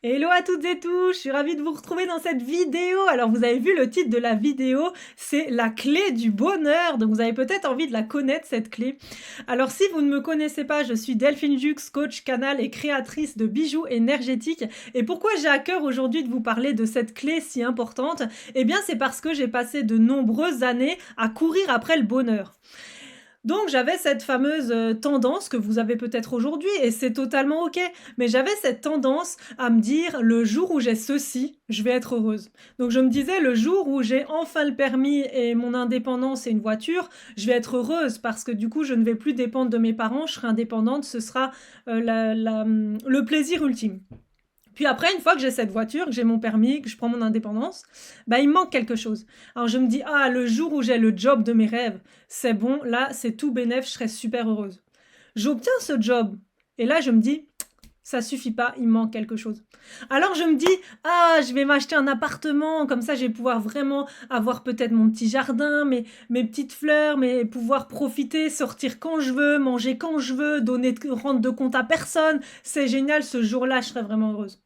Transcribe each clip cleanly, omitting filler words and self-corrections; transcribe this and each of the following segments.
Hello à toutes et tous, je suis ravie de vous retrouver dans cette vidéo. Alors vous avez vu le titre de la vidéo, c'est la clé du bonheur. Donc vous avez peut-être envie de la connaître cette clé. Alors si vous ne me connaissez pas, je suis Delphine Jux, coach canal et créatrice de bijoux énergétiques. Et pourquoi j'ai à cœur aujourd'hui de vous parler de cette clé si importante? Eh bien c'est parce que j'ai passé de nombreuses années à courir après le bonheur. Donc j'avais cette fameuse tendance que vous avez peut-être aujourd'hui et c'est totalement ok, mais j'avais cette tendance à me dire le jour où j'ai ceci, je vais être heureuse. Donc je me disais le jour où j'ai enfin le permis et mon indépendance et une voiture, je vais être heureuse parce que du coup je ne vais plus dépendre de mes parents, je serai indépendante, ce sera le plaisir ultime. Puis après, une fois que j'ai cette voiture, que j'ai mon permis, que je prends mon indépendance, bah, il me manque quelque chose. Alors je me dis, ah, le jour où j'ai le job de mes rêves, c'est bon, là, c'est tout bénef, je serai super heureuse. J'obtiens ce job. Et là, je me dis, ça suffit pas, il me manque quelque chose. Alors je me dis, ah, je vais m'acheter un appartement, comme ça je vais pouvoir vraiment avoir peut-être mon petit jardin, mes petites fleurs, mais pouvoir profiter, sortir quand je veux, manger quand je veux, rendre de compte à personne. C'est génial, ce jour-là, je serai vraiment heureuse.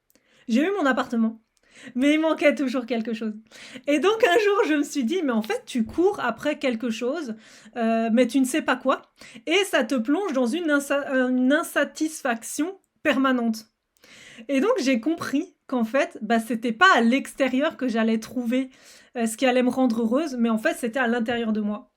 J'ai eu mon appartement, mais il manquait toujours quelque chose. Et donc un jour, je me suis dit, mais en fait, tu cours après quelque chose, mais tu ne sais pas quoi, et ça te plonge dans une insatisfaction permanente. Et donc j'ai compris qu'en fait, bah, c'était pas à l'extérieur que j'allais trouver ce qui allait me rendre heureuse, mais en fait, c'était à l'intérieur de moi.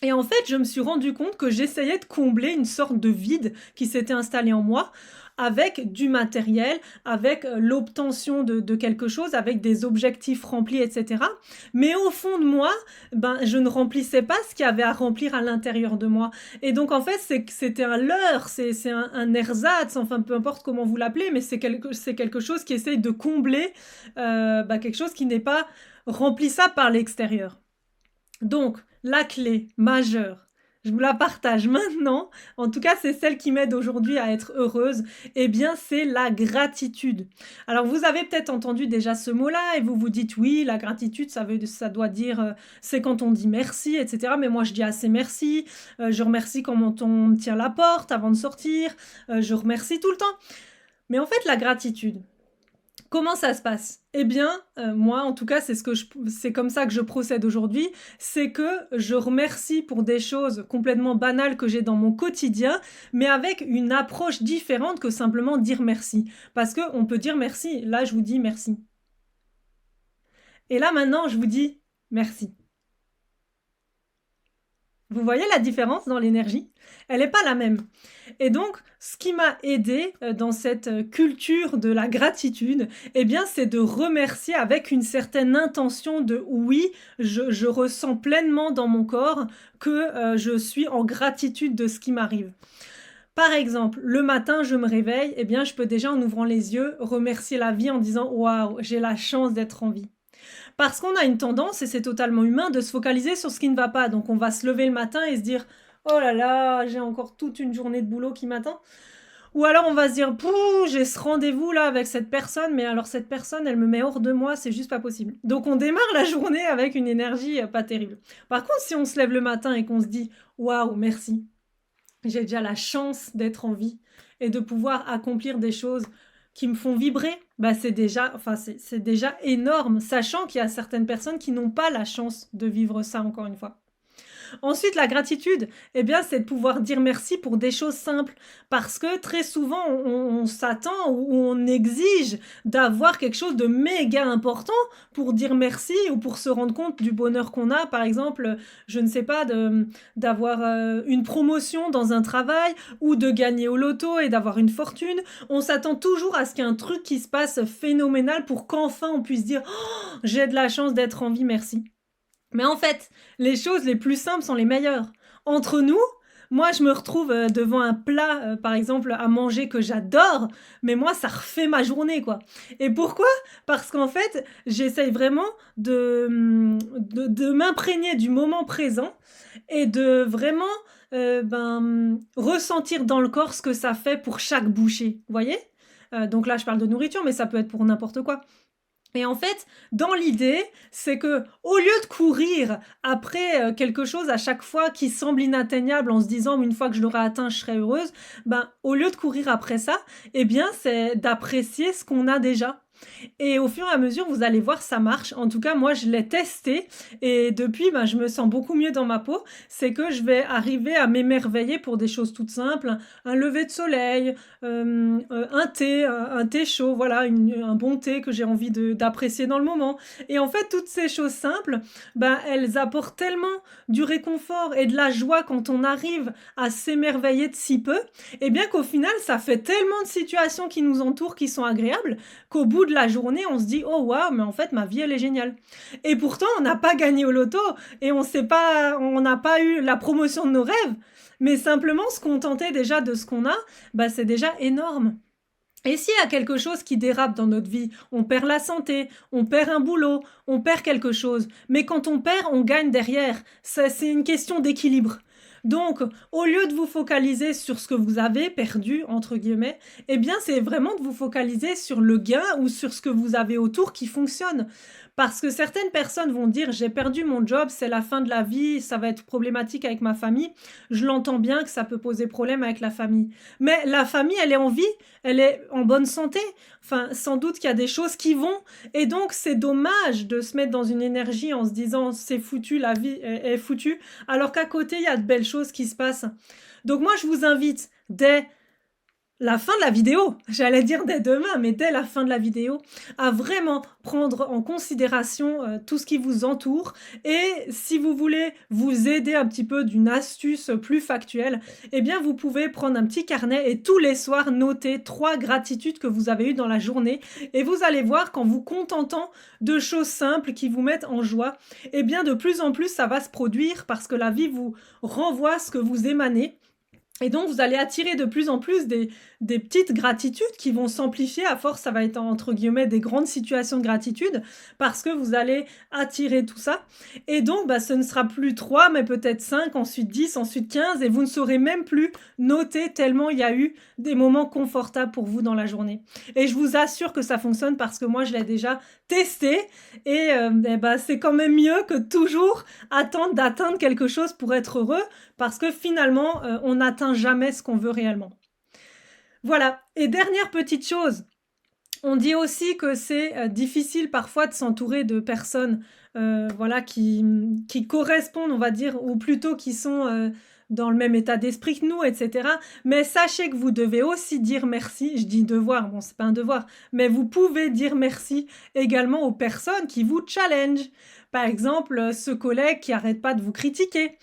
Et en fait, je me suis rendu compte que j'essayais de combler une sorte de vide qui s'était installé en moi avec du matériel, avec l'obtention de quelque chose, avec des objectifs remplis, etc. Mais au fond de moi, ben, je ne remplissais pas ce qu'il y avait à remplir à l'intérieur de moi. Et donc, en fait, c'était un leurre, c'est un ersatz, enfin, peu importe comment vous l'appelez, mais c'est quelque chose qui essaye de combler ben, quelque chose qui n'est pas remplissable par l'extérieur. Donc, la clé majeure, je vous la partage maintenant, en tout cas c'est celle qui m'aide aujourd'hui à être heureuse, eh bien c'est la gratitude. Alors vous avez peut-être entendu déjà ce mot-là et vous vous dites oui, la gratitude ça doit dire c'est quand on dit merci, etc. Mais moi je dis assez merci, je remercie quand on me tient la porte avant de sortir, je remercie tout le temps. Mais en fait la gratitude, comment ça se passe? Eh bien, moi, en tout cas, c'est comme ça que je procède aujourd'hui. C'est que je remercie pour des choses complètement banales que j'ai dans mon quotidien, mais avec une approche différente que simplement dire merci. Parce que on peut dire merci. Là, je vous dis merci. Et là, maintenant, je vous dis merci. Vous voyez la différence dans l'énergie? Elle n'est pas la même. Et donc, ce qui m'a aidé dans cette culture de la gratitude, eh bien, c'est de remercier avec une certaine intention de oui, je ressens pleinement dans mon corps que je suis en gratitude de ce qui m'arrive. Par exemple, le matin, je me réveille, eh bien, je peux déjà en ouvrant les yeux remercier la vie en disant waouh, j'ai la chance d'être en vie. Parce qu'on a une tendance, et c'est totalement humain, de se focaliser sur ce qui ne va pas. Donc on va se lever le matin et se dire oh là là, j'ai encore toute une journée de boulot qui m'attend. Ou alors on va se dire pouh, j'ai ce rendez-vous là avec cette personne, mais alors cette personne, elle me met hors de moi, c'est juste pas possible. Donc on démarre la journée avec une énergie pas terrible. Par contre, si on se lève le matin et qu'on se dit waouh, merci, j'ai déjà la chance d'être en vie et de pouvoir accomplir des choses qui me font vibrer, bah c'est déjà énorme, sachant qu'il y a certaines personnes qui n'ont pas la chance de vivre ça encore une fois. Ensuite, la gratitude, eh bien, c'est de pouvoir dire merci pour des choses simples. Parce que très souvent, on s'attend ou on exige d'avoir quelque chose de méga important pour dire merci ou pour se rendre compte du bonheur qu'on a. Par exemple, je ne sais pas, d'avoir une promotion dans un travail ou de gagner au loto et d'avoir une fortune. On s'attend toujours à ce qu'il y ait un truc qui se passe phénoménal pour qu'enfin on puisse dire oh, j'ai de la chance d'être en vie, merci. Mais en fait, les choses les plus simples sont les meilleures. Entre nous, moi, je me retrouve devant un plat, par exemple, à manger que j'adore, mais moi, ça refait ma journée, quoi. Et pourquoi? Parce qu'en fait, j'essaye vraiment de m'imprégner du moment présent et de vraiment ressentir dans le corps ce que ça fait pour chaque bouchée. Vous voyez? Donc là, je parle de nourriture, mais ça peut être pour n'importe quoi. Et en fait, dans l'idée, c'est que au lieu de courir après quelque chose à chaque fois qui semble inatteignable en se disant une fois que je l'aurai atteint, je serai heureuse, ben au lieu de courir après ça, eh bien c'est d'apprécier ce qu'on a déjà. Et au fur et à mesure, vous allez voir, ça marche. En tout cas, moi, je l'ai testé et depuis, ben, je me sens beaucoup mieux dans ma peau. C'est que je vais arriver à m'émerveiller pour des choses toutes simples, un lever de soleil, un thé, un thé chaud, voilà, un bon thé que j'ai envie d'apprécier dans le moment. Et en fait, toutes ces choses simples, ben, elles apportent tellement du réconfort et de la joie quand on arrive à s'émerveiller de si peu, et bien qu'au final, ça fait tellement de situations qui nous entourent qui sont agréables qu'au bout de la journée, on se dit oh waouh, mais en fait ma vie elle est géniale. Et pourtant, on n'a pas gagné au loto et on n'a pas eu la promotion de nos rêves, mais simplement se contenter déjà de ce qu'on a, bah c'est déjà énorme. Et s'il y a quelque chose qui dérape dans notre vie, on perd la santé, on perd un boulot, on perd quelque chose, mais quand on perd, on gagne derrière. Ça, c'est une question d'équilibre. Donc, au lieu de vous focaliser sur ce que vous avez perdu, entre guillemets, eh bien, c'est vraiment de vous focaliser sur le gain ou sur ce que vous avez autour qui fonctionne. Parce que certaines personnes vont dire, j'ai perdu mon job, c'est la fin de la vie, ça va être problématique avec ma famille. Je l'entends bien que ça peut poser problème avec la famille. Mais la famille, elle est en vie, elle est en bonne santé. Enfin, sans doute qu'il y a des choses qui vont. Et donc, c'est dommage de se mettre dans une énergie en se disant, c'est foutu, la vie est foutue, alors qu'à côté, il y a de belles choses qui se passent. Donc moi, je vous invite dès la fin de la vidéo, j'allais dire dès demain, mais dès la fin de la vidéo, à vraiment prendre en considération tout ce qui vous entoure. Et si vous voulez vous aider un petit peu d'une astuce plus factuelle, eh bien vous pouvez prendre un petit carnet et tous les soirs noter 3 gratitudes que vous avez eues dans la journée. Et vous allez voir qu'en vous contentant de choses simples qui vous mettent en joie, eh bien de plus en plus ça va se produire parce que la vie vous renvoie ce que vous émanez. Et donc, vous allez attirer de plus en plus des petites gratitudes qui vont s'amplifier. À force, ça va être entre guillemets des grandes situations de gratitude parce que vous allez attirer tout ça. Et donc, bah, ce ne sera plus 3, mais peut-être 5, ensuite 10, ensuite 15. Et vous ne saurez même plus noter tellement il y a eu des moments confortables pour vous dans la journée. Et je vous assure que ça fonctionne parce que moi, je l'ai déjà testé. Et bah, c'est quand même mieux que toujours attendre d'atteindre quelque chose pour être heureux parce que finalement, on n'atteint jamais ce qu'on veut réellement. Voilà. Et dernière petite chose, on dit aussi que c'est difficile parfois de s'entourer de personnes voilà, qui correspondent, on va dire, ou plutôt qui sont dans le même état d'esprit que nous, etc. Mais sachez que vous devez aussi dire merci. Je dis devoir, bon, c'est pas un devoir, mais vous pouvez dire merci également aux personnes qui vous challengent. Par exemple, ce collègue qui arrête pas de vous critiquer.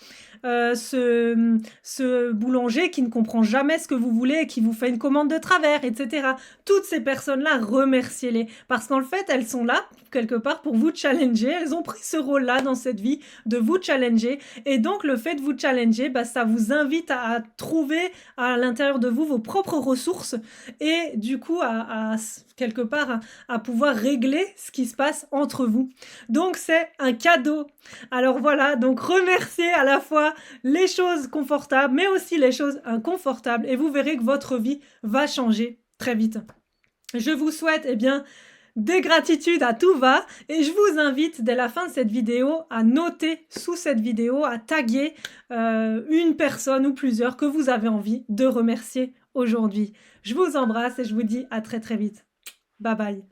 Ce boulanger qui ne comprend jamais ce que vous voulez et qui vous fait une commande de travers, etc. Toutes ces personnes-là, remerciez-les. Parce qu'en fait, elles sont là, quelque part, pour vous challenger. Elles ont pris ce rôle-là dans cette vie, de vous challenger. Et donc, le fait de vous challenger, bah, ça vous invite à trouver à l'intérieur de vous vos propres ressources et du coup, quelque part, à pouvoir régler ce qui se passe entre vous. Donc, c'est un cadeau. Alors voilà, donc remerciez à la fois les choses confortables, mais aussi les choses inconfortables, et vous verrez que votre vie va changer très vite. Je vous souhaite, eh bien, des gratitudes à tout va, et je vous invite dès la fin de cette vidéo à noter sous cette vidéo, à taguer une personne ou plusieurs que vous avez envie de remercier aujourd'hui. Je vous embrasse et je vous dis à très très vite. Bye bye.